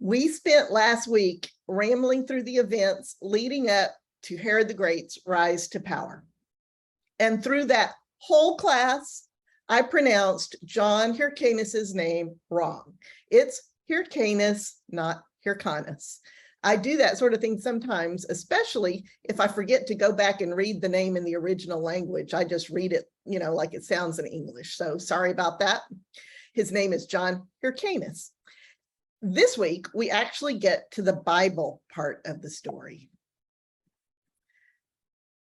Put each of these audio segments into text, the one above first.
We spent last week rambling through the events leading up to Herod the Great's rise to power. And through that whole class, I pronounced John Hyrcanus's name wrong. It's Hyrcanus, not Hyrcanus. I do that sort of thing sometimes, especially if I forget to go back and read the name in the original language. I just read it, like it sounds in English. So sorry about that. His name is John Hyrcanus. This week, we actually get to the Bible part of the story.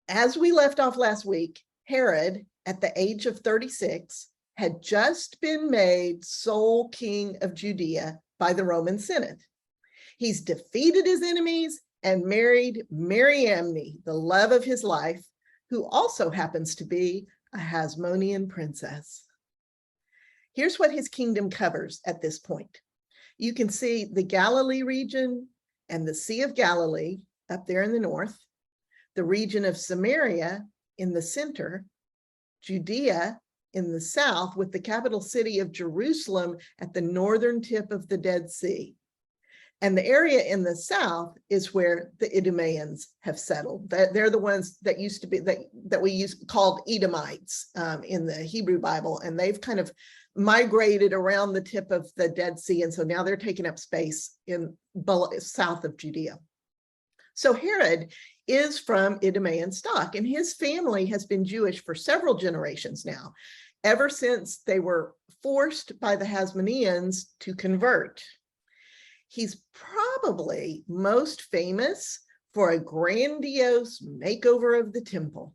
As we left off last week, Herod, at the age of 36, had just been made sole king of Judea by the Roman Senate. He's defeated his enemies and married Mariamne, the love of his life, who also happens to be a Hasmonean princess. Here's what his kingdom covers at this point. You can see the Galilee region and the Sea of Galilee up there in the north, the region of Samaria in the center, Judea in the south, with the capital city of Jerusalem at the northern tip of the Dead Sea. And the area in the south is where the Idumeans have settled. They're the ones that used to be, that we called Edomites in the Hebrew Bible, and they've kind of migrated around the tip of the Dead Sea, and so now they're taking up space in south of Judea. So Herod is from Idumean stock, and his family has been Jewish for several generations now, ever since they were forced by the Hasmoneans to convert. He's probably most famous for a grandiose makeover of the temple.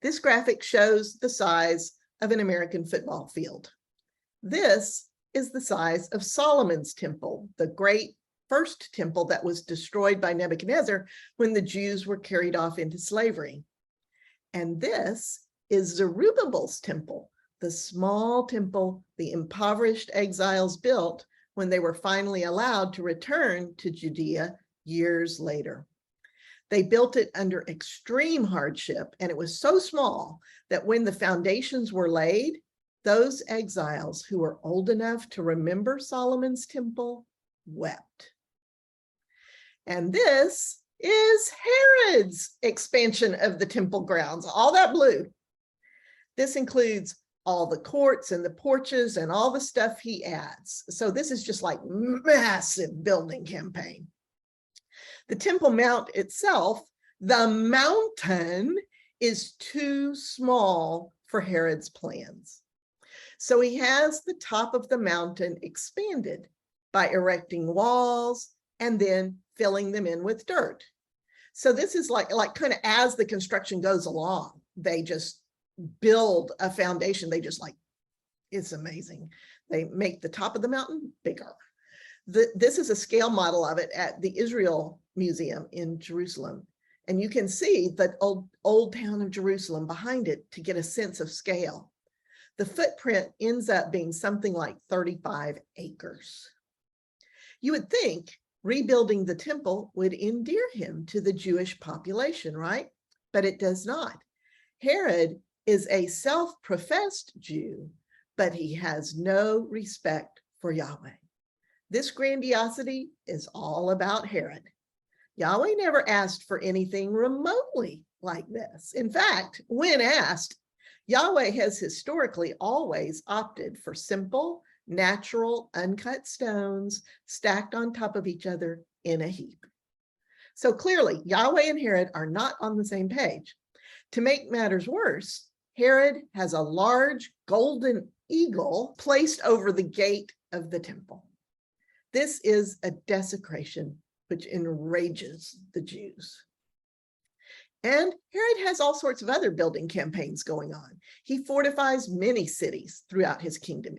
This graphic shows the size of an American football field. This is the size of Solomon's temple, the great first temple that was destroyed by Nebuchadnezzar when the Jews were carried off into slavery. And this is Zerubbabel's temple, the small temple the impoverished exiles built when they were finally allowed to return to Judea years later. They built it under extreme hardship, and it was so small that when the foundations were laid, those exiles who were old enough to remember Solomon's temple wept. And this is Herod's expansion of the temple grounds, all that blue. This includes all the courts and the porches and all the stuff he adds. So this is just like massive building campaign. The Temple Mount itself, the mountain, is too small for Herod's plans. So he has the top of the mountain expanded by erecting walls and then filling them in with dirt. So this is like kind of as the construction goes along, they just build a foundation. It's amazing. They make the top of the mountain bigger. This is a scale model of it at the Israel Museum in Jerusalem. And you can see the old town of Jerusalem behind it to get a sense of scale. The footprint ends up being something like 35 acres. You would think rebuilding the temple would endear him to the Jewish population, right? But it does not. Herod is a self-professed Jew, but he has no respect for Yahweh. This grandiosity is all about Herod. Yahweh never asked for anything remotely like this. In fact, when asked, Yahweh has historically always opted for simple, natural, uncut stones stacked on top of each other in a heap. So clearly, Yahweh and Herod are not on the same page. To make matters worse, Herod has a large golden eagle placed over the gate of the temple. This is a desecration which enrages the Jews. And Herod has all sorts of other building campaigns going on. He fortifies many cities throughout his kingdom.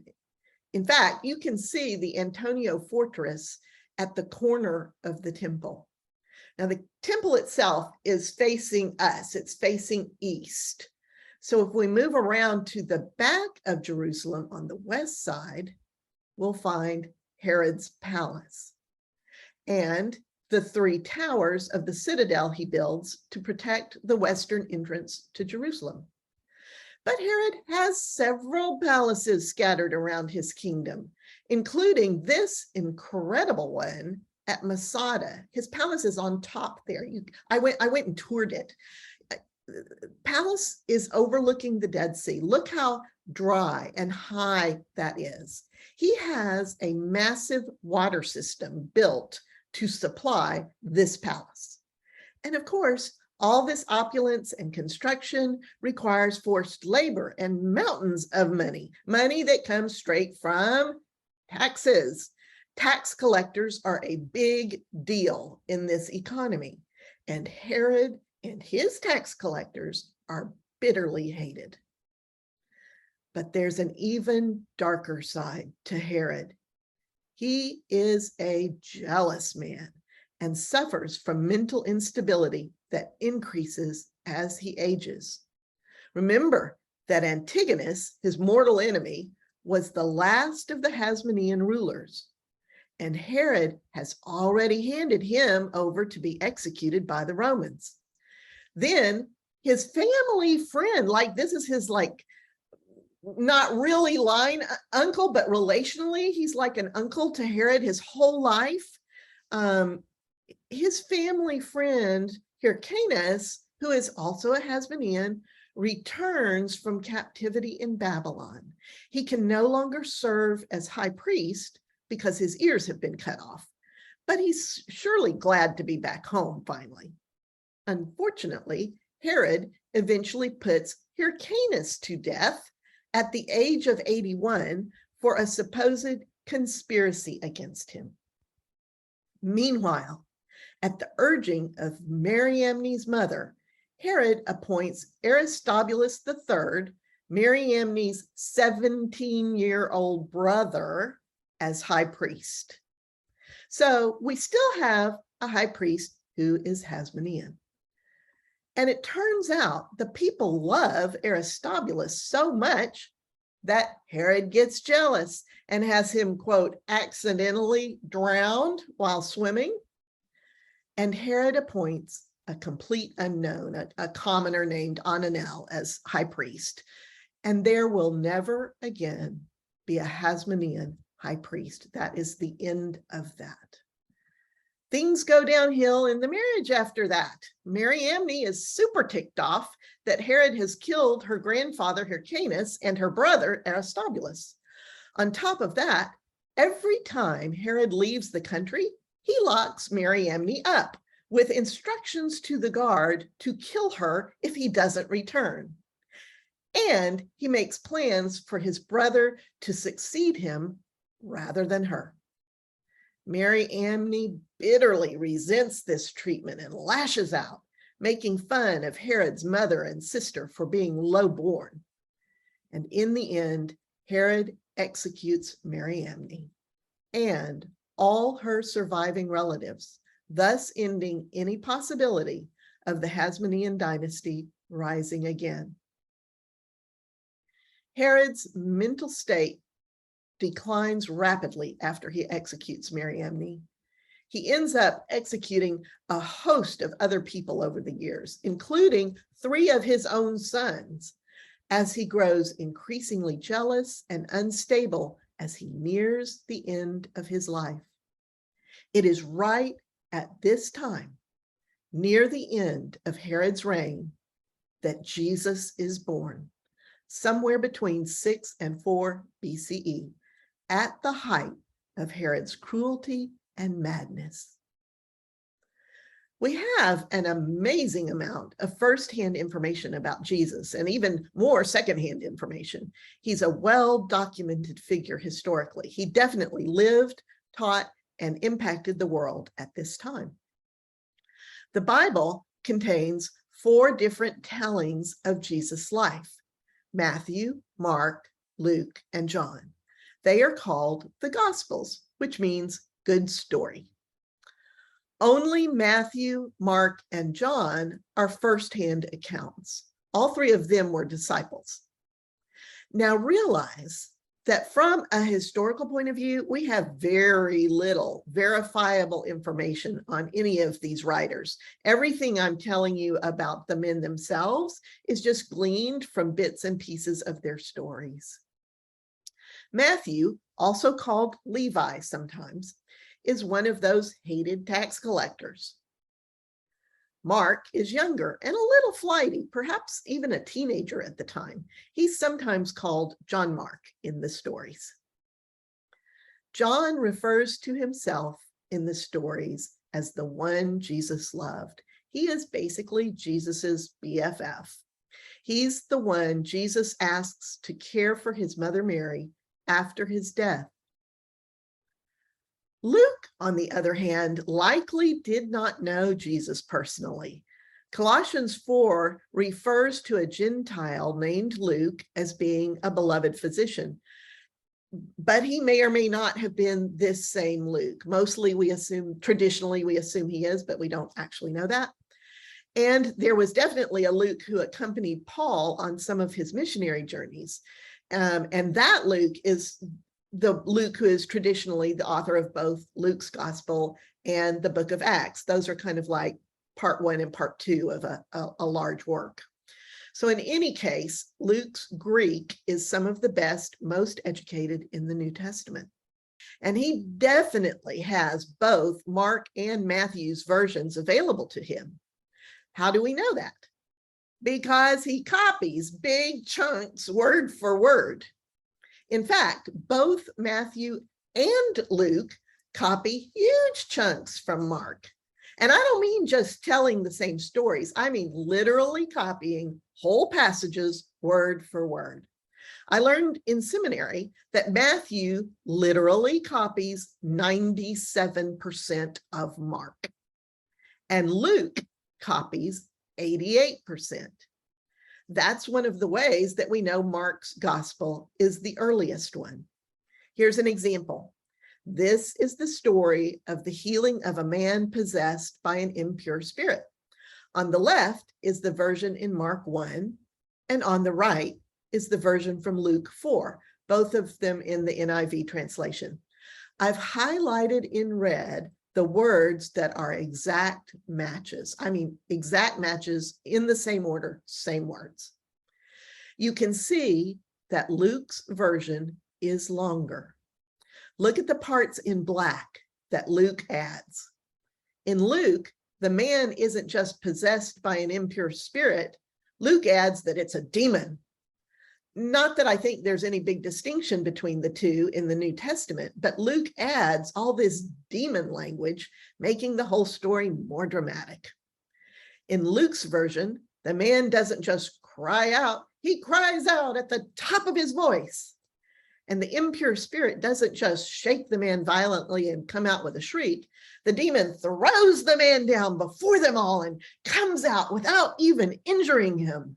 In fact, you can see the Antonio fortress at the corner of the temple. Now, the temple itself is facing us. It's facing east. So if we move around to the back of Jerusalem on the west side, we'll find Herod's palace and the three towers of the citadel he builds to protect the western entrance to Jerusalem. But Herod has several palaces scattered around his kingdom. including this incredible one at Masada. His palace is on top there. I went and toured it. Palace is overlooking the Dead Sea. Look how dry and high that is. He has a massive water system built to supply this palace. And of course, all this opulence and construction requires forced labor and mountains of money that comes straight from taxes. Tax collectors are a big deal in this economy, and Herod and his tax collectors are bitterly hated. But there's an even darker side to Herod. He is a jealous man and suffers from mental instability that increases as he ages. Remember that Antigonus, his mortal enemy, was the last of the Hasmonean rulers, and Herod has already handed him over to be executed by the Romans. Then his family friend, like this is his not really line uncle, but relationally, he's like an uncle to Herod his whole life. His family friend, Hyrcanus, who is also a Hasmonean, returns from captivity in Babylon. He can no longer serve as high priest because his ears have been cut off, but he's surely glad to be back home finally. Unfortunately, Herod eventually puts Hyrcanus to death at the age of 81 for a supposed conspiracy against him. Meanwhile, at the urging of Mariamne's mother, Herod appoints Aristobulus III, Mariamne's 17-year-old brother, as high priest. So we still have a high priest who is Hasmonean. And it turns out the people love Aristobulus so much that Herod gets jealous and has him, quote, accidentally drowned while swimming. And Herod appoints a complete unknown, a commoner named Ananel, as high priest. And there will never again be a Hasmonean high priest. That is the end of that. Things go downhill in the marriage after that. Mariamne is super ticked off that Herod has killed her grandfather Hyrcanus and her brother Aristobulus. On top of that, every time Herod leaves the country, he locks Mariamne up with instructions to the guard to kill her if he doesn't return. And he makes plans for his brother to succeed him rather than her. Mariamne bitterly resents this treatment and lashes out, making fun of Herod's mother and sister for being low-born. And in the end, Herod executes Mariamne and all her surviving relatives, thus ending any possibility of the Hasmonean dynasty rising again. Herod's mental state declines rapidly after he executes Mariamne. He ends up executing a host of other people over the years, including 3 of his own sons, as he grows increasingly jealous and unstable as he nears the end of his life. It is right at this time, near the end of Herod's reign, that Jesus is born, somewhere between 6 and 4 BCE, at the height of Herod's cruelty and madness. We have an amazing amount of firsthand information about Jesus and even more secondhand information. He's a well-documented figure historically. He definitely lived, taught, and impacted the world at this time. The Bible contains 4 different tellings of Jesus' life: Matthew, Mark, Luke, and John. They are called the Gospels, which means good story. Only Matthew, Mark, and John are firsthand accounts. All 3 of them were disciples. Now realize that from a historical point of view, we have very little verifiable information on any of these writers. Everything I'm telling you about the men themselves is just gleaned from bits and pieces of their stories. Matthew also called Levi sometimes, is one of those hated tax collectors. Mark is younger and a little flighty, perhaps even a teenager at the time. He's sometimes called John Mark in the stories. John refers to himself in the stories as the one Jesus loved. He is basically Jesus's BFF. He's the one Jesus asks to care for his mother Mary after his death. Luke, on the other hand, likely did not know Jesus personally. Colossians 4 refers to a Gentile named Luke as being a beloved physician, but he may or may not have been this same Luke. Traditionally we assume he is, but we don't actually know that. And there was definitely a Luke who accompanied Paul on some of his missionary journeys. And that Luke is the Luke who is traditionally the author of both Luke's gospel and the book of Acts. Those are kind of like part 1 and part 2 of a large work. So in any case, Luke's Greek is some of the best, most educated in the New Testament. And he definitely has both Mark and Matthew's versions available to him. How do we know that? Because he copies big chunks word for word. In fact, both Matthew and Luke copy huge chunks from Mark. And I don't mean just telling the same stories. I mean literally copying whole passages word for word. I learned in seminary that Matthew literally copies 97% of Mark, and Luke copies 88%. That's one of the ways that we know Mark's gospel is the earliest one. Here's an example. This is the story of the healing of a man possessed by an impure spirit. On the left is the version in Mark 1, and on the right is the version from Luke 4, both of them in the NIV translation. I've highlighted in red the words that are exact matches. I mean, exact matches in the same order, same words. You can see that Luke's version is longer. Look at the parts in black that Luke adds. In Luke, the man isn't just possessed by an impure spirit. Luke adds that it's a demon. Not that I think there's any big distinction between the two in the New Testament, but Luke adds all this demon language, making the whole story more dramatic. In Luke's version, the man doesn't just cry out, he cries out at the top of his voice. And the impure spirit doesn't just shake the man violently and come out with a shriek. The demon throws the man down before them all and comes out without even injuring him.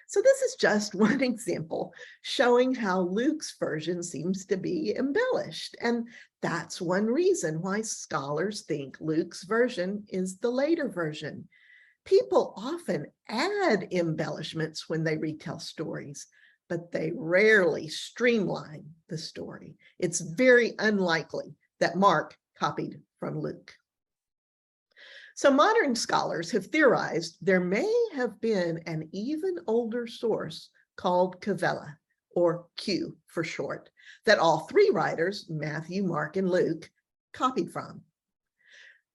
So this is just one example showing how Luke's version seems to be embellished. And that's one reason why scholars think Luke's version is the later version. People often add embellishments when they retell stories, but they rarely streamline the story. It's very unlikely that Mark copied from Luke. So modern scholars have theorized there may have been an even older source called Cavella, or Q for short, that all three writers, Matthew, Mark, and Luke, copied from.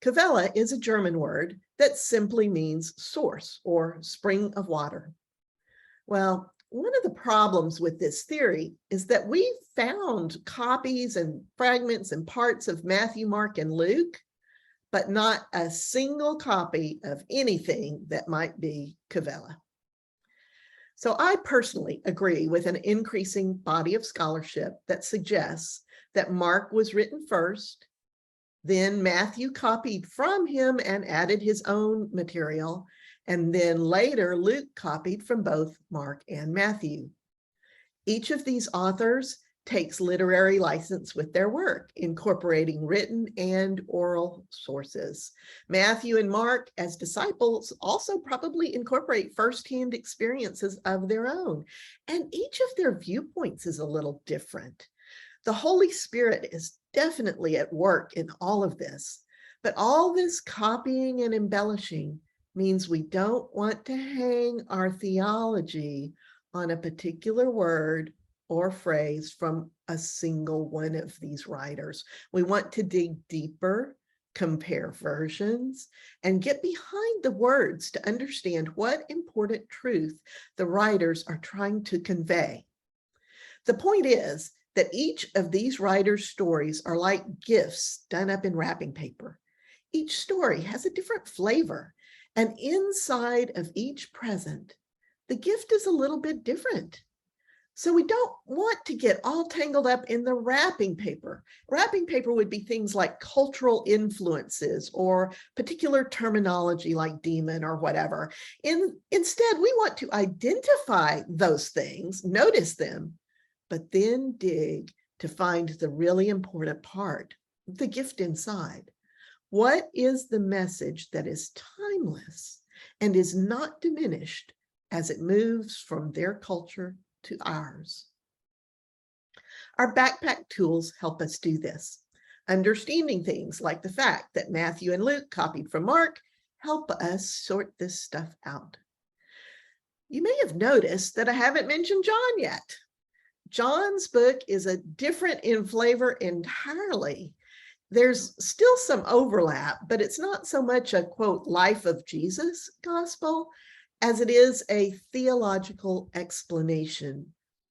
Cavella is a German word that simply means source or spring of water. Well, one of the problems with this theory is that we found copies and fragments and parts of Matthew, Mark, and Luke, but not a single copy of anything that might be Cavella. So I personally agree with an increasing body of scholarship that suggests that Mark was written first, then Matthew copied from him and added his own material, and then later Luke copied from both Mark and Matthew. Each of these authors takes literary license with their work, incorporating written and oral sources. Matthew and Mark, as disciples, also probably incorporate firsthand experiences of their own, and each of their viewpoints is a little different. The Holy Spirit is definitely at work in all of this, but all this copying and embellishing means we don't want to hang our theology on a particular word or phrase from a single one of these writers. We want to dig deeper, compare versions, and get behind the words to understand what important truth the writers are trying to convey. The point is that each of these writers' stories are like gifts done up in wrapping paper. Each story has a different flavor, and inside of each present, the gift is a little bit different. So we don't want to get all tangled up in the wrapping paper. Wrapping paper would be things like cultural influences or particular terminology like demon or whatever. Instead, we want to identify those things, notice them, but then dig to find the really important part, the gift inside. What is the message that is timeless and is not diminished as it moves from their culture to ours? Our backpack tools help us do this. Understanding things like the fact that Matthew and Luke copied from Mark help us sort this stuff out. You may have noticed that I haven't mentioned John yet. John's book is different in flavor entirely. There's still some overlap, but it's not so much a, quote, life of Jesus gospel as it is a theological explanation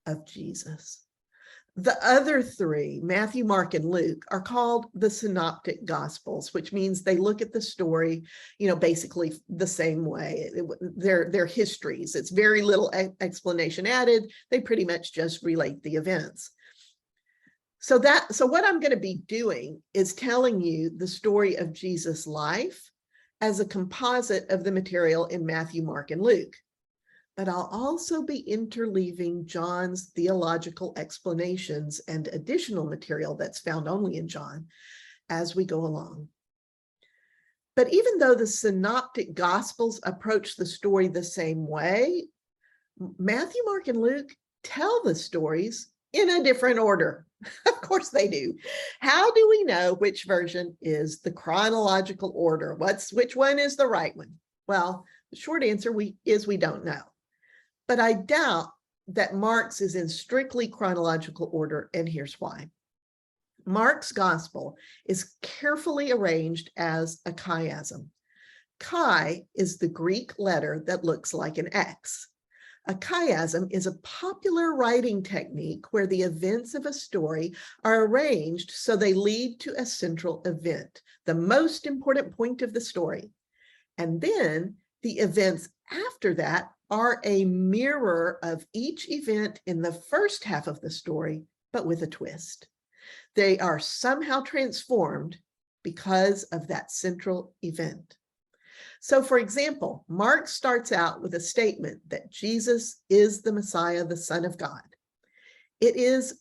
of Jesus. The other three, Matthew, Mark, and Luke, are called the Synoptic Gospels, which means they look at the story, basically the same way. They're histories. It's very little explanation added. They pretty much just relate the events. So what I'm going to be doing is telling you the story of Jesus' life as a composite of the material in Matthew, Mark, and Luke. But I'll also be interleaving John's theological explanations and additional material that's found only in John as we go along. But even though the Synoptic Gospels approach the story the same way, Matthew, Mark, and Luke tell the stories in a different order. Of course they do. How do we know which version is the chronological order? Which one is the right one? Well, the short answer is we don't know. But I doubt that Mark's is in strictly chronological order, and here's why. Mark's gospel is carefully arranged as a chiasm. Chi is the Greek letter that looks like an X. A chiasm is a popular writing technique where the events of a story are arranged so they lead to a central event, the most important point of the story. And then the events after that are a mirror of each event in the first half of the story, but with a twist. They are somehow transformed because of that central event. So, for example, Mark starts out with a statement that Jesus is the Messiah, the Son of God. It is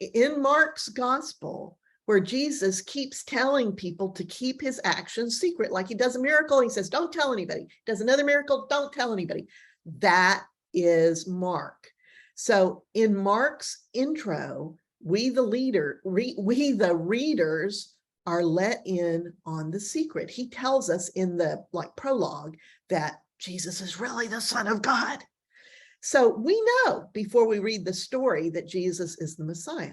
in Mark's gospel where Jesus keeps telling people to keep his actions secret. Like he does a miracle, he says, don't tell anybody. He does another miracle, don't tell anybody. That is Mark. So in Mark's intro, we the readers are let in on the secret. He tells us in the prologue that Jesus is really the Son of God. So we know before we read the story that Jesus is the Messiah.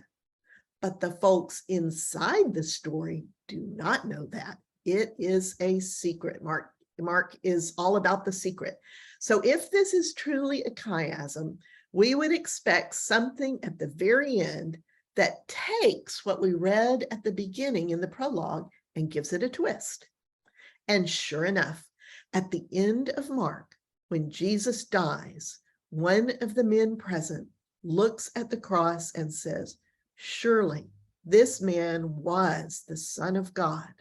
But the folks inside the story do not know that. It is a secret. Mark is all about the secret. So if this is truly a chiasm, we would expect something at the very end that takes what we read at the beginning in the prologue and gives it a twist. And sure enough, at the end of Mark, when Jesus dies, one of the men present looks at the cross and says, surely this man was the Son of God.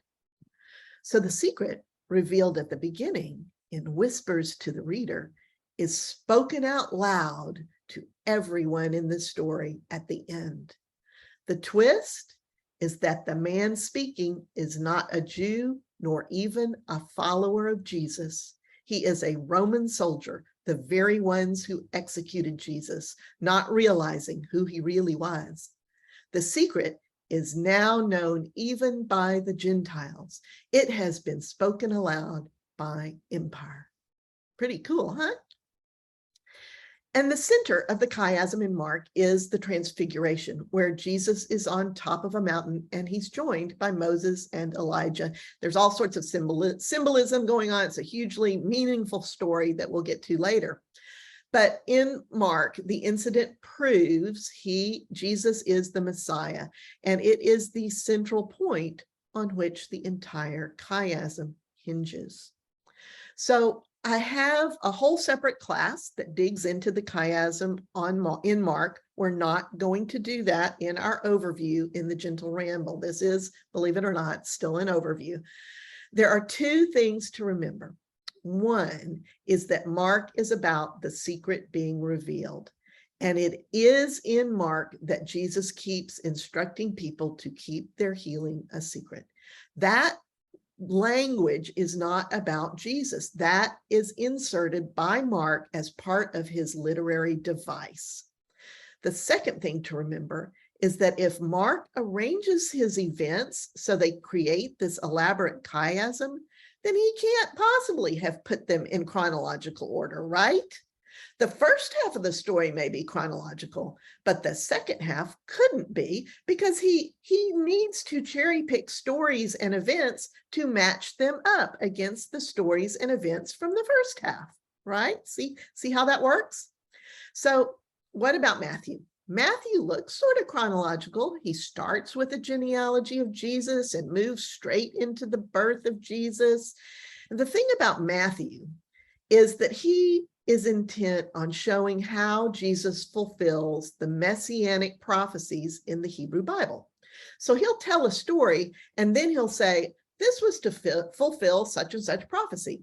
So the secret revealed at the beginning in whispers to the reader is spoken out loud to everyone in the story at the end. The twist is that the man speaking is not a Jew nor even a follower of Jesus. He is a Roman soldier, the very ones who executed Jesus, not realizing who he really was. The secret is now known even by the Gentiles. It has been spoken aloud by Impure. Pretty cool, huh? And the center of the chiasm in Mark is the transfiguration, where Jesus is on top of a mountain and he's joined by Moses and Elijah. There's all sorts of symbolism going on. It's a hugely meaningful story that we'll get to later. But in Mark, the incident proves Jesus is the Messiah, and it is the central point on which the entire chiasm hinges. So I have a whole separate class that digs into the chiasm in Mark. We're not going to do that in our overview in the Gentle Ramble. This is, believe it or not, still an overview. There are two things to remember. One is that Mark is about the secret being revealed. And it is in Mark that Jesus keeps instructing people to keep their healing a secret. That language is not about Jesus. That is inserted by Mark as part of his literary device. The second thing to remember is that if Mark arranges his events so they create this elaborate chiasm, then he can't possibly have put them in chronological order, right? The first half of the story may be chronological, but the second half couldn't be, because he needs to cherry pick stories and events to match them up against the stories and events from the first half, right? See how that works? So what about Matthew? Matthew looks sort of chronological. He starts with the genealogy of Jesus and moves straight into the birth of Jesus. And the thing about Matthew is that he is intent on showing how Jesus fulfills the messianic prophecies in the Hebrew Bible. So he'll tell a story and then he'll say, this was to fulfill such and such prophecy.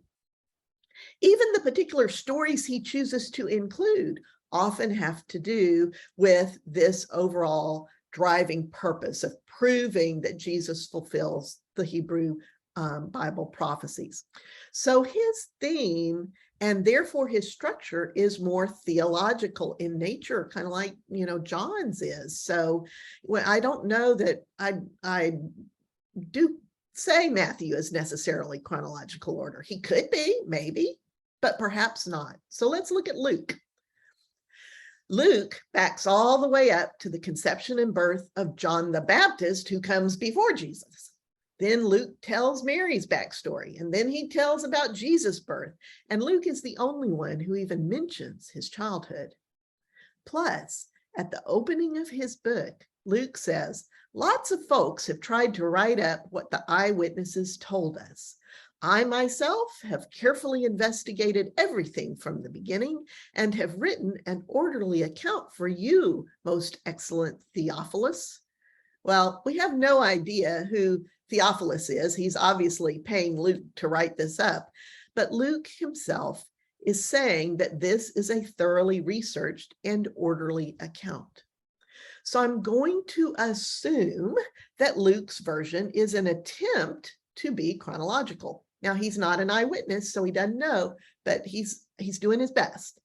Even the particular stories he chooses to include often have to do with this overall driving purpose of proving that Jesus fulfills the Hebrew Bible prophecies. So his theme, and therefore his structure, is more theological in nature, kind of like, John's is. So I don't know that I do say Matthew is necessarily chronological order. He could be, maybe, but perhaps not. So let's look at Luke. Luke backs all the way up to the conception and birth of John the Baptist, who comes before Jesus. Then Luke tells Mary's backstory, and then he tells about Jesus' birth. And Luke is the only one who even mentions his childhood. Plus, at the opening of his book, Luke says, lots of folks have tried to write up what the eyewitnesses told us. I myself have carefully investigated everything from the beginning and have written an orderly account for you, most excellent Theophilus. Well, we have no idea who Theophilus is. He's obviously paying Luke to write this up, but Luke himself is saying that this is a thoroughly researched and orderly account. So I'm going to assume that Luke's version is an attempt to be chronological. Now, he's not an eyewitness, so he doesn't know, but he's doing his best.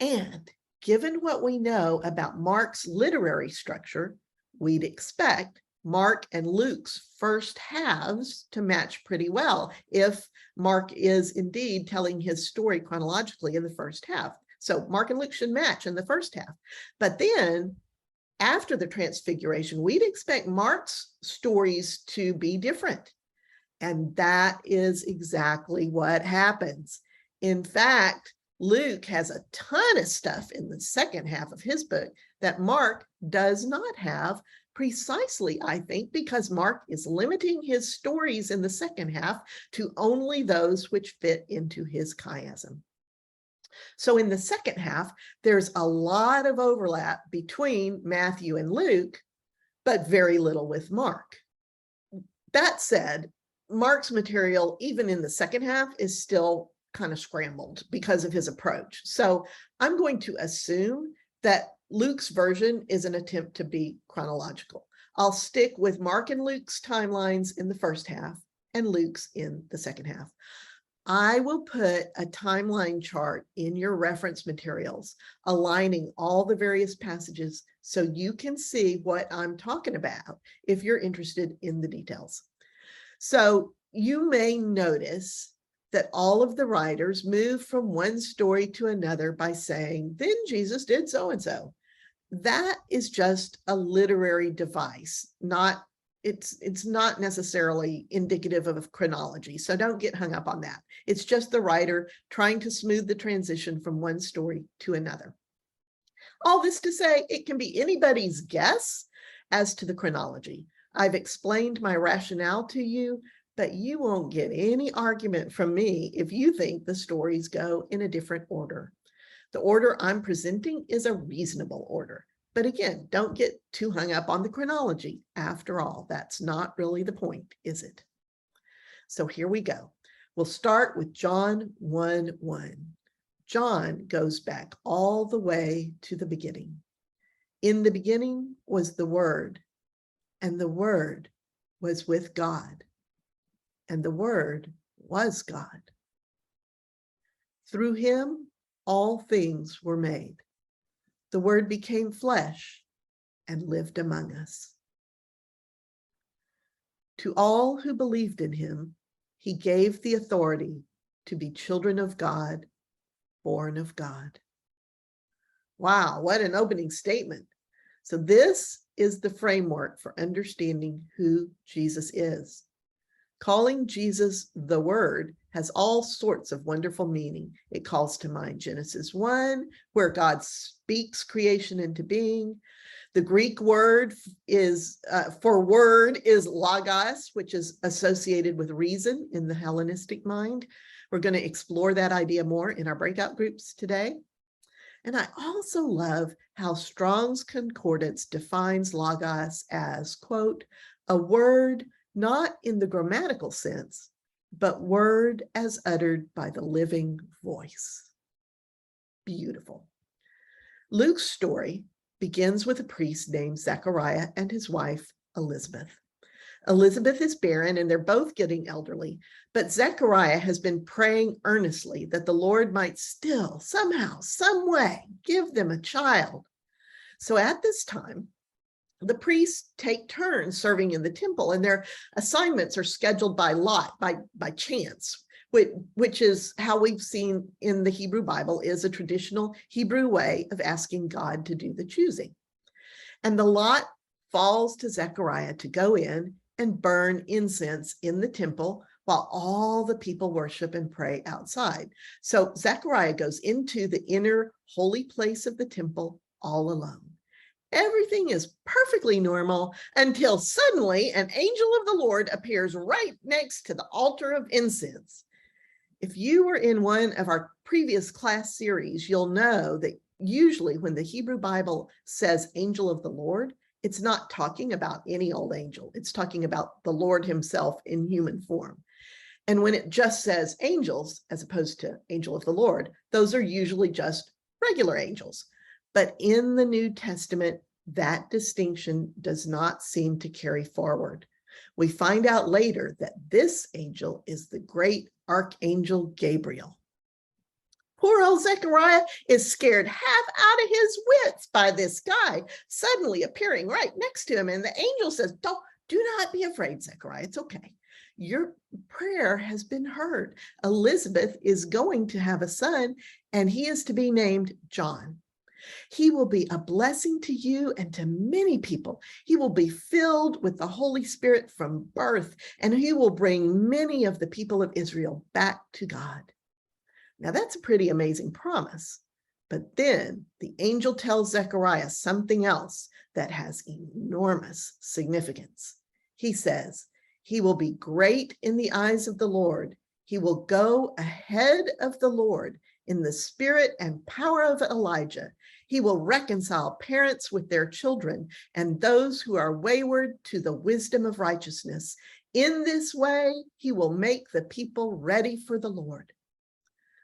And given what we know about Mark's literary structure, we'd expect Mark and Luke's first halves to match pretty well if Mark is indeed telling his story chronologically in the first half. So Mark and Luke should match in the first half. But then after the transfiguration, we'd expect Mark's stories to be different. And that is exactly what happens. In fact, Luke has a ton of stuff in the second half of his book that Mark does not have, precisely, I think, because Mark is limiting his stories in the second half to only those which fit into his chiasm. So in the second half, there's a lot of overlap between Matthew and Luke, but very little with Mark. That said, Mark's material, even in the second half, is still kind of scrambled because of his approach. So I'm going to assume that Luke's version is an attempt to be chronological. I'll stick with Mark and Luke's timelines in the first half and Luke's in the second half. I will put a timeline chart in your reference materials, aligning all the various passages so you can see what I'm talking about if you're interested in the details. So you may notice that all of the writers move from one story to another by saying, then Jesus did so-and-so. That is just a literary device, it's not necessarily indicative of chronology. So don't get hung up on that. It's just the writer trying to smooth the transition from one story to another. All this to say, it can be anybody's guess as to the chronology. I've explained my rationale to you, but you won't get any argument from me if you think the stories go in a different order. The order I'm presenting is a reasonable order. But again, don't get too hung up on the chronology. After all, that's not really the point, is it? So here we go. We'll start with John 1:1. John goes back all the way to the beginning. In the beginning was the Word, and the Word was with God, and the Word was God. Through him, all things were made. The Word became flesh and lived among us. To all who believed in him, he gave the authority to be children of God, born of God. Wow, what an opening statement. So this is the framework for understanding who Jesus is. Calling Jesus the Word has all sorts of wonderful meaning. It calls to mind Genesis 1, where God speaks creation into being. The Greek word for word is logos, which is associated with reason in the Hellenistic mind. We're going to explore that idea more in our breakout groups today. And I also love how Strong's Concordance defines logos as, quote, a word not in the grammatical sense, but word as uttered by the living voice. Beautiful. Luke's story begins with a priest named Zechariah and his wife, Elizabeth. Elizabeth is barren and they're both getting elderly, but Zechariah has been praying earnestly that the Lord might still, somehow, some way, give them a child. So at this time, the priests take turns serving in the temple, and their assignments are scheduled by lot, by chance, which is how we've seen in the Hebrew Bible is a traditional Hebrew way of asking God to do the choosing. And the lot falls to Zechariah to go in and burn incense in the temple while all the people worship and pray outside. So Zechariah goes into the inner holy place of the temple all alone. Everything is perfectly normal until suddenly an angel of the Lord appears right next to the altar of incense. If you were in one of our previous class series, you'll know that usually when the Hebrew Bible says angel of the Lord, it's not talking about any old angel. It's talking about the Lord himself in human form. And when it just says angels, as opposed to angel of the Lord, those are usually just regular angels. But in the New Testament, that distinction does not seem to carry forward. We find out later that this angel is the great Archangel Gabriel. Poor old Zechariah is scared half out of his wits by this guy suddenly appearing right next to him. And the angel says, do not be afraid, Zechariah. It's okay. Your prayer has been heard. Elizabeth is going to have a son, and he is to be named John. He will be a blessing to you and to many people. He will be filled with the Holy Spirit from birth, and he will bring many of the people of Israel back to God. Now, that's a pretty amazing promise. But then the angel tells Zechariah something else that has enormous significance. He says, he will be great in the eyes of the Lord. He will go ahead of the Lord in the spirit and power of Elijah. He will reconcile parents with their children and those who are wayward to the wisdom of righteousness. In this way, he will make the people ready for the Lord.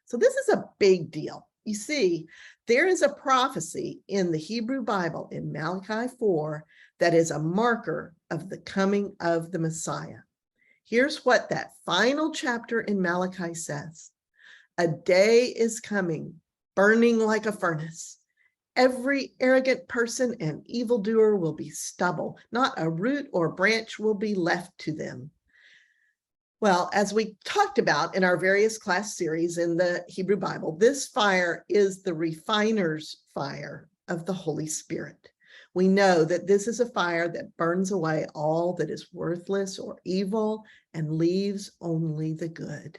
So this is a big deal. You see, there is a prophecy in the Hebrew Bible in Malachi 4 that is a marker of the coming of the Messiah. Here's what that final chapter in Malachi says. A day is coming, burning like a furnace. Every arrogant person and evildoer will be stubble. Not a root or branch will be left to them. Well, as we talked about in our various class series in the Hebrew Bible, this fire is the refiner's fire of the Holy Spirit. We know that this is a fire that burns away all that is worthless or evil and leaves only the good.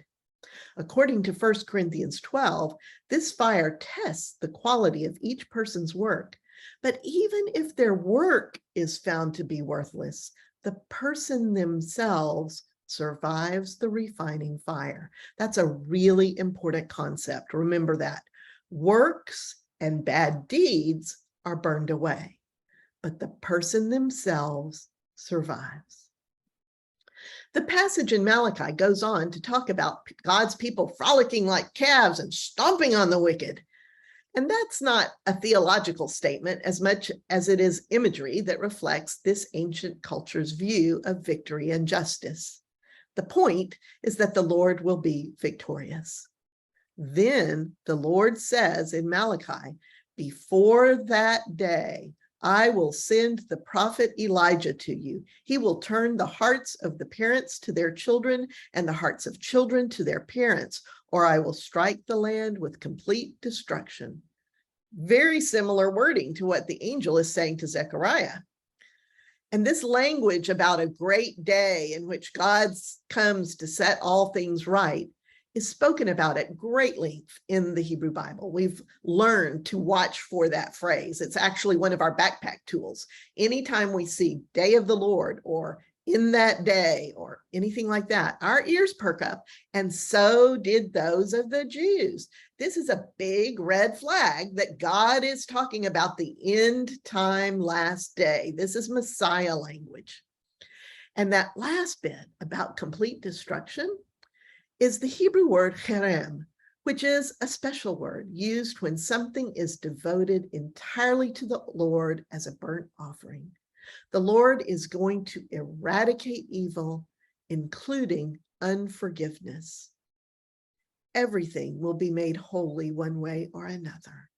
According to 1 Corinthians 12, this fire tests the quality of each person's work. But even if their work is found to be worthless, the person themselves survives the refining fire. That's a really important concept. Remember that. Works and bad deeds are burned away, but the person themselves survives. The passage in Malachi goes on to talk about God's people frolicking like calves and stomping on the wicked. And that's not a theological statement as much as it is imagery that reflects this ancient culture's view of victory and justice. The point is that the Lord will be victorious. Then the Lord says in Malachi, before that day, I will send the prophet Elijah to you. He will turn the hearts of the parents to their children and the hearts of children to their parents, or I will strike the land with complete destruction. Very similar wording to what the angel is saying to Zechariah. And this language about a great day in which God comes to set all things right is spoken about at great length in the Hebrew Bible. We've learned to watch for that phrase. It's actually one of our backpack tools. Anytime we see day of the Lord or in that day or anything like that, our ears perk up, and so did those of the Jews. This is a big red flag that God is talking about the end time last day. This is Messiah language. And that last bit about complete destruction is the Hebrew word cherem, which is a special word used when something is devoted entirely to the Lord as a burnt offering. The Lord is going to eradicate evil, including unforgiveness. Everything will be made holy one way or another.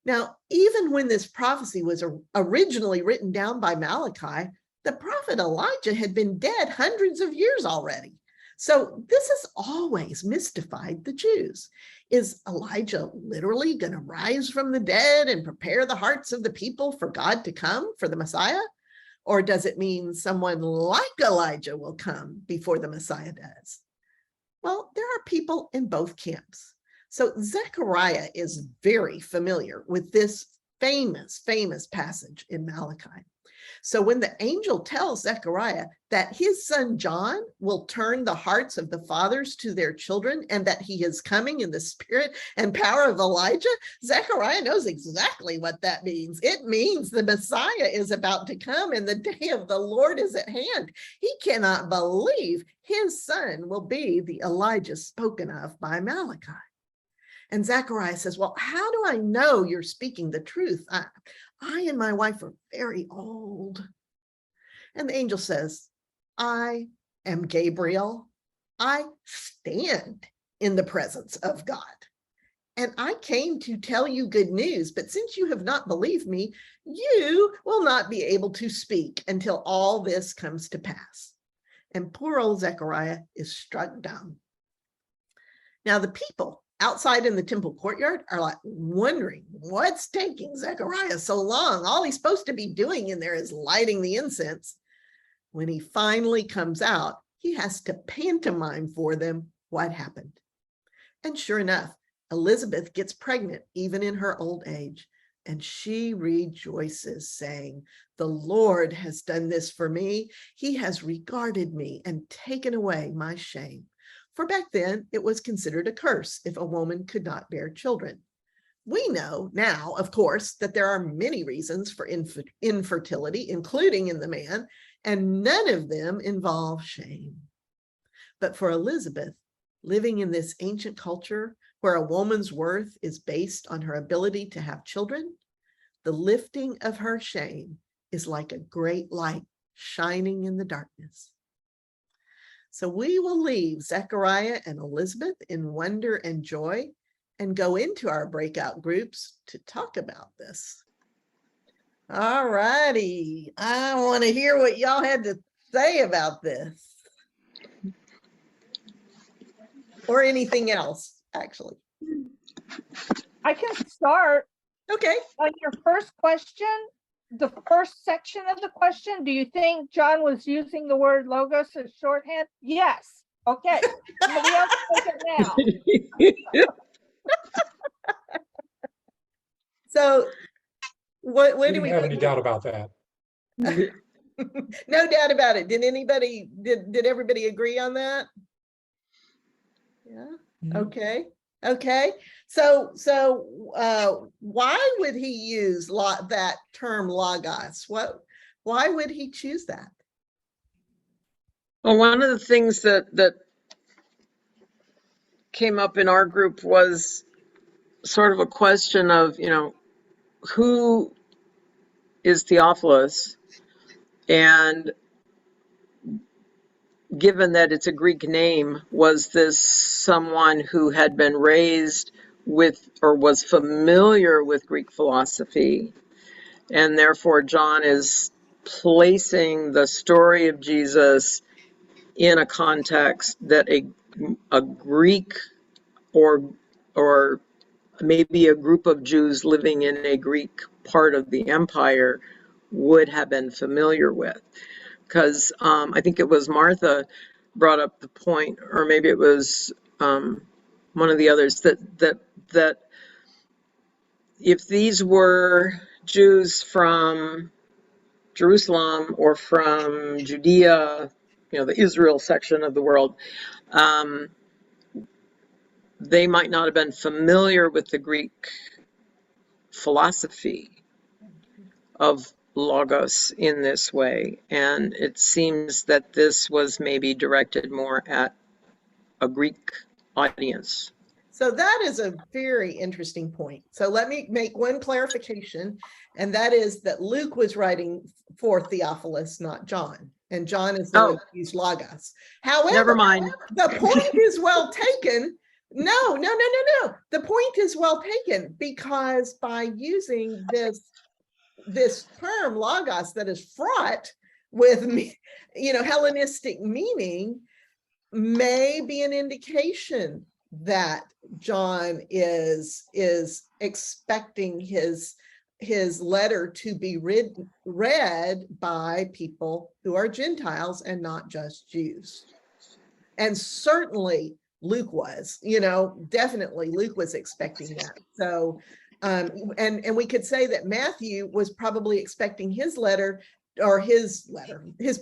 Now, even when this prophecy was originally written down by Malachi, the prophet Elijah had been dead hundreds of years already. So this has always mystified the Jews. Is Elijah literally going to rise from the dead and prepare the hearts of the people for God to come, for the Messiah? Or does it mean someone like Elijah will come before the Messiah does? Well, there are people in both camps. So Zechariah is very familiar with this famous passage in Malachi. So when the angel tells Zechariah that his son John will turn the hearts of the fathers to their children and that he is coming in the spirit and power of Elijah, Zechariah knows exactly what that means. It means the Messiah is about to come and the day of the Lord is at hand. He cannot believe his son will be the Elijah spoken of by Malachi. And Zechariah says, well, how do I know you're speaking the truth? I and my wife are very old. And the angel says, I am Gabriel. I stand in the presence of God. And I came to tell you good news, but since you have not believed me, you will not be able to speak until all this comes to pass. And poor old Zechariah is struck dumb. Now the people outside in the temple courtyard are like wondering what's taking Zechariah so long. All he's supposed to be doing in there is lighting the incense. When he finally comes out, he has to pantomime for them what happened. And sure enough, Elizabeth gets pregnant even in her old age, and she rejoices, saying, the Lord has done this for me. He has regarded me and taken away my shame. For back then, it was considered a curse if a woman could not bear children. We know now, of course, that there are many reasons for infertility, including in the man, and none of them involve shame. But for Elizabeth, living in this ancient culture where a woman's worth is based on her ability to have children, the lifting of her shame is like a great light shining in the darkness. So we will leave Zechariah and Elizabeth in wonder and joy and go into our breakout groups to talk about this. All righty. I want to hear what y'all had to say about this. or anything else, actually. I can start. Okay. On your first question, the first section of the question, do you think John was using the word logos as shorthand? Yes. Okay. Somebody else take it now. So what We do we have any doubt about that? No doubt about it. Did everybody agree on that? Yeah. Okay. Okay. So why would he use that term logos? Why would he choose that? Well, one of the things that came up in our group was sort of a question of, who is Theophilus? And given that it's a Greek name, was this someone who had been raised with or was familiar with Greek philosophy? And therefore, John is placing the story of Jesus in a context that a Greek or maybe a group of Jews living in a Greek part of the empire would have been familiar with. Because I think it was Martha brought up the point, or maybe it was one of the others, that if these were Jews from Jerusalem or from Judea, the Israel section of the world, they might not have been familiar with the Greek philosophy of logos in this way. And it seems that this was maybe directed more at a Greek audience. So that is a very interesting point. So let me make one clarification, and that is that Luke was writing for Theophilus, not John. And John is the one who used logos. However, never mind. The point is well taken. No. The point is well taken, because by using this term logos that is fraught with Hellenistic meaning, may be an indication that John is expecting his letter to be read by people who are Gentiles and not just Jews. And certainly Luke was, definitely Luke was expecting that. So and we could say that Matthew was probably expecting his letter, his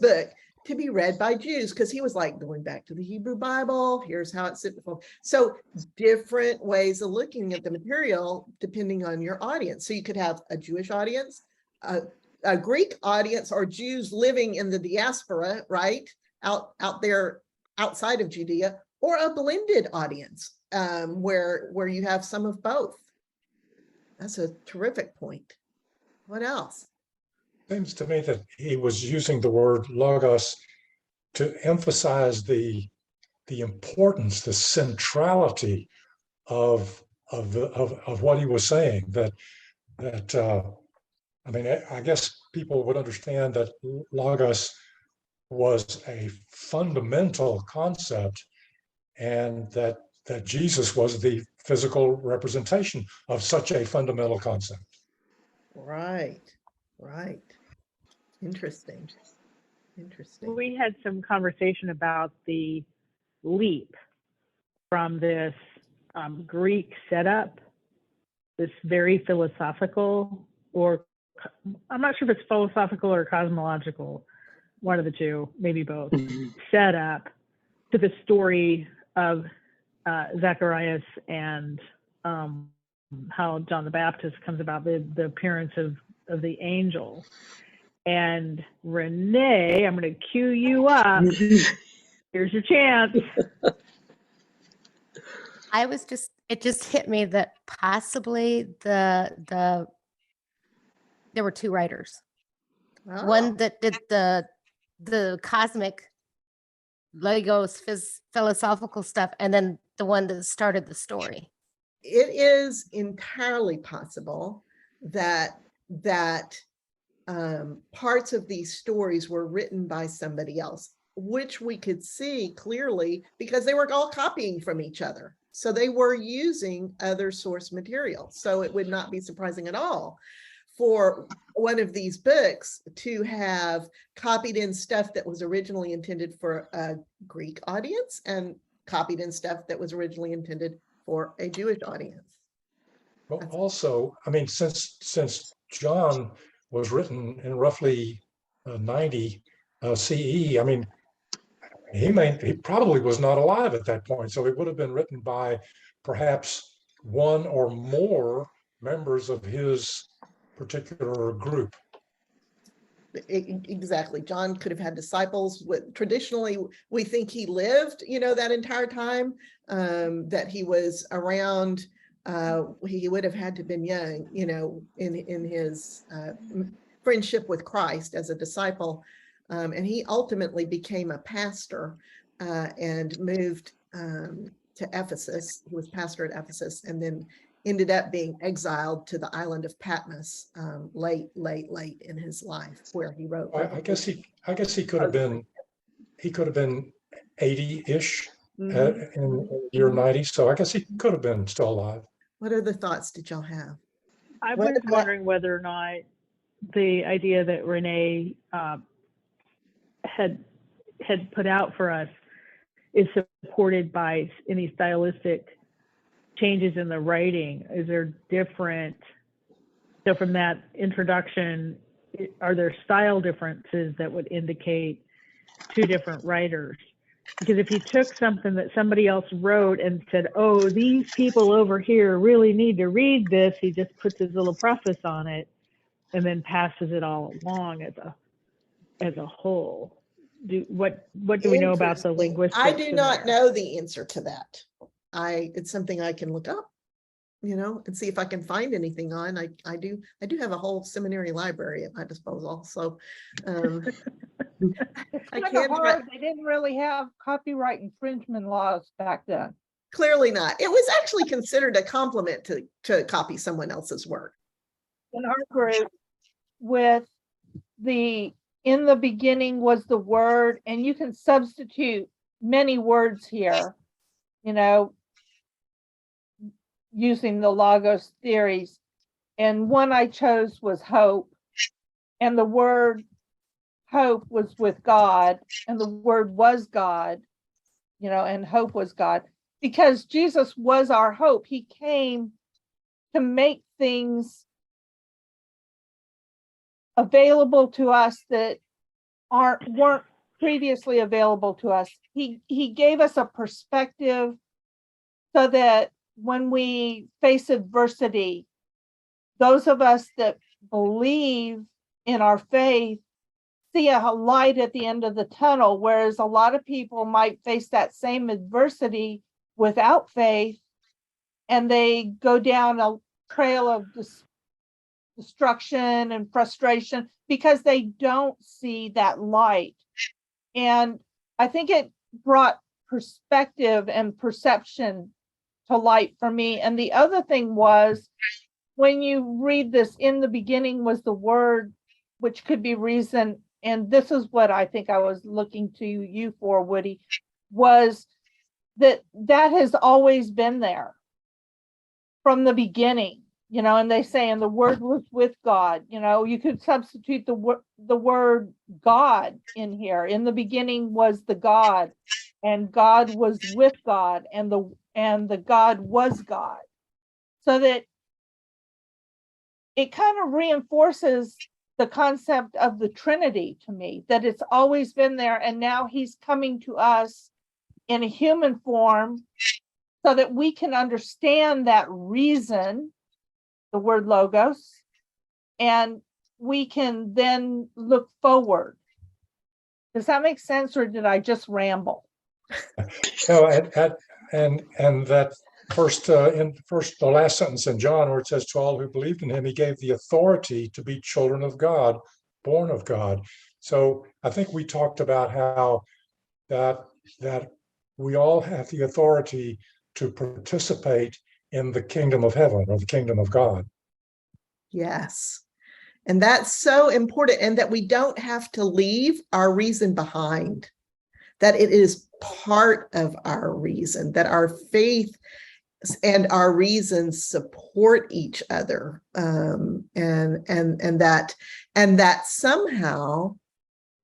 book, to be read by Jews, because he was like, going back to the Hebrew Bible, here's how it's simplified. So different ways of looking at the material depending on your audience. So you could have a Jewish audience, a Greek audience, or Jews living in the diaspora, right, out there outside of Judea, or a blended audience where you have some of both. That's a terrific point. What else? Seems to me that he was using the word logos to emphasize the importance, the centrality of what he was saying. I mean, I guess people would understand that logos was a fundamental concept, and that Jesus was the physical representation of such a fundamental concept. Right. Interesting. We had some conversation about the leap from this Greek setup, this very philosophical, or I'm not sure if it's philosophical or cosmological, one of the two, maybe both, setup to the story of Zacharias and how John the Baptist comes about, the appearance of the angel. And Renee, I'm going to cue you up. Here's your chance. It just hit me that possibly there were two writers. Oh. One that did the cosmic Logos philosophical stuff, and then the one that started the story. It is entirely possible that parts of these stories were written by somebody else. which we could see clearly because they were all copying from each other. So they were using other source material. So it would not be surprising at all for one of these books to have copied in stuff that was originally intended for a Greek audience and copied in stuff that was originally intended for a Jewish audience. Well, also, I mean, since John was written in roughly 90 CE, I mean, he probably was not alive at that point. So it would have been written by perhaps one or more members of his particular group. Exactly. John could have had disciples. Traditionally, we think he lived, that entire time that he was around. He would have had to have been young, in his friendship with Christ as a disciple. And he ultimately became a pastor and moved to Ephesus. He was pastor at Ephesus and then ended up being exiled to the island of Patmos late in his life, where he wrote. I guess he could have been 80-ish in year 90. So I guess he could have been still alive. What other thoughts did y'all have? I was wondering whether or not the idea that Renee had put out for us is supported by any stylistic changes in the writing. Is there different, so from that introduction, are there style differences that would indicate two different writers? Because if you took something that somebody else wrote and said, oh, these people over here really need to read this, he just puts his little preface on it and then passes it all along as a whole. What do we know about the linguistics? I do not know the answer to that. It's something I can look up, and see if I can find anything on. I do have a whole seminary library at my disposal. So I can't. They didn't really have copyright infringement laws back then. Clearly not. It was actually considered a compliment to copy someone else's work. In our group, with in the beginning was the word, and you can substitute many words here, using the Logos theories. And one I chose was hope. And the word hope was with God, and the word was God, and hope was God. Because Jesus was our hope. He came to make things available to us that weren't previously available to us. He gave us a perspective so that when we face adversity, those of us that believe in our faith see a light at the end of the tunnel, whereas a lot of people might face that same adversity without faith, and they go down a trail of destruction and frustration because they don't see that light. And I think it brought perspective and perception to light for me. And the other thing was, when you read this, in the beginning was the word, which could be reason. And this is what I think I was looking to you for, Woody, was that has always been there from the beginning, and they say, and the word was with God. You could substitute the word God in here. In the beginning was the God, and God was with God, and the God was God. So that it kind of reinforces the concept of the Trinity to me, that it's always been there, and now he's coming to us in a human form so that we can understand that reason, the word logos, and we can then look forward. Does that make sense, or did I just ramble? No, and that the last sentence in John, where it says, to all who believed in him, he gave the authority to be children of God, born of God. So I think we talked about how that we all have the authority to participate in the kingdom of heaven, or the kingdom of God. Yes. And that's so important, and that we don't have to leave our reason behind. that it is part of our reason, that our faith and our reasons support each other, and that somehow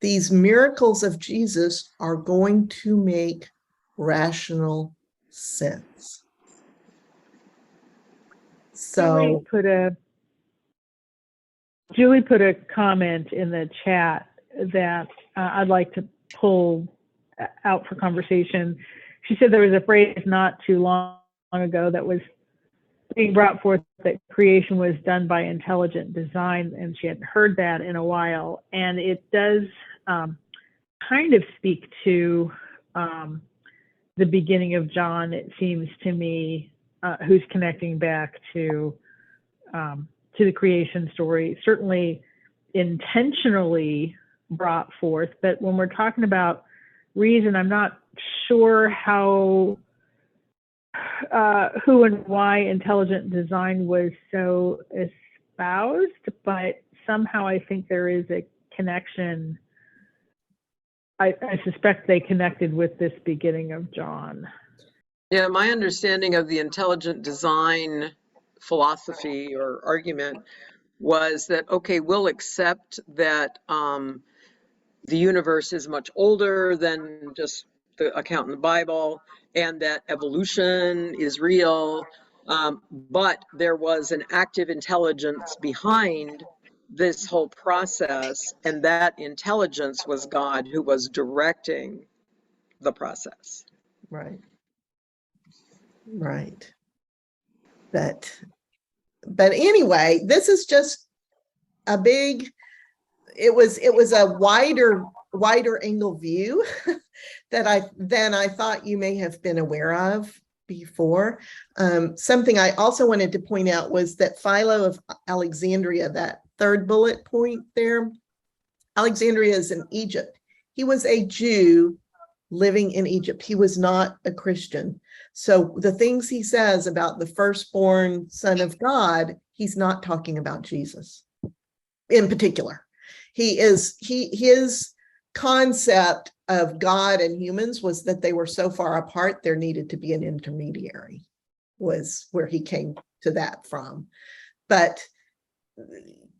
these miracles of Jesus are going to make rational sense. So Julie put a comment in the chat that I'd like to pull out for conversation. She said there was a phrase not too long ago that was being brought forth, that creation was done by intelligent design, and she hadn't heard that in a while. And it does kind of speak to the beginning of John, it seems to me, who's connecting back to the creation story, certainly intentionally brought forth. But when we're talking about reason, I'm not sure how, who and why intelligent design was so espoused, but somehow I think there is a connection. I suspect they connected with this beginning of John. Yeah, my understanding of the intelligent design philosophy or argument was that, okay, we'll accept that the universe is much older than just the account in the Bible, and that evolution is real, but there was an active intelligence behind this whole process, and that intelligence was God who was directing the process. right. But anyway, this is just a big, it was a wider angle view than I thought you may have been aware of before. Something I also wanted to point out was that Philo of Alexandria, that third bullet point there, Alexandria is in Egypt. He was a Jew living in Egypt. He was not a Christian. So the things he says about the firstborn son of God, he's not talking about Jesus in particular. His concept of God and humans was that they were so far apart, there needed to be an intermediary, was where he came to that from. But,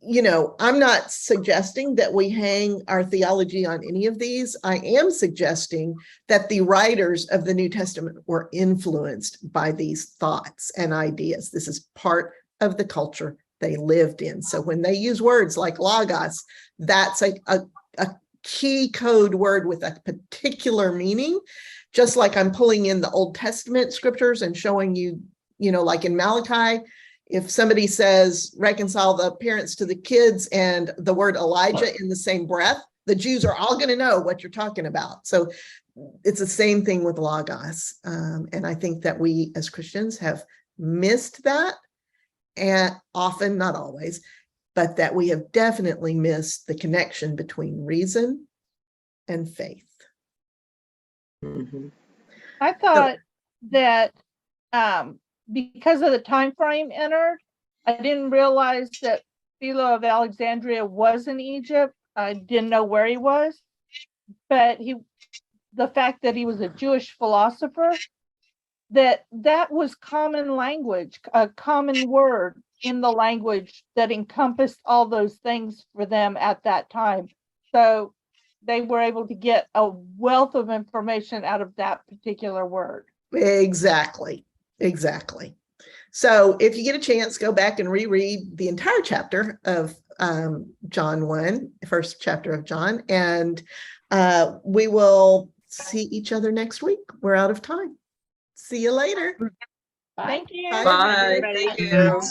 you know, I'm not suggesting that we hang our theology on any of these. I am suggesting that the writers of the New Testament were influenced by these thoughts and ideas. This is part of the culture they lived in. So when they use words like logos, that's a key code word with a particular meaning. Just like I'm pulling in the Old Testament scriptures and showing you, you know, like in Malachi, if somebody says reconcile the parents to the kids and the word Elijah in the same breath, the Jews are all going to know what you're talking about. So it's the same thing with logos. And I think that we as Christians have missed that, and often, not always, but that we have definitely missed the connection between reason and faith. Mm-hmm. I thought that because of the time frame entered, I didn't realize that Philo of Alexandria was in Egypt. I didn't know where he was, but the fact that he was a Jewish philosopher, that was common language, a common word in the language that encompassed all those things for them at that time. So they were able to get a wealth of information out of that particular word. Exactly. So if you get a chance, go back and reread the entire chapter of John 1, first chapter of John, and we will see each other next week. We're out of time. See you later. Thank you. Bye. Thank you.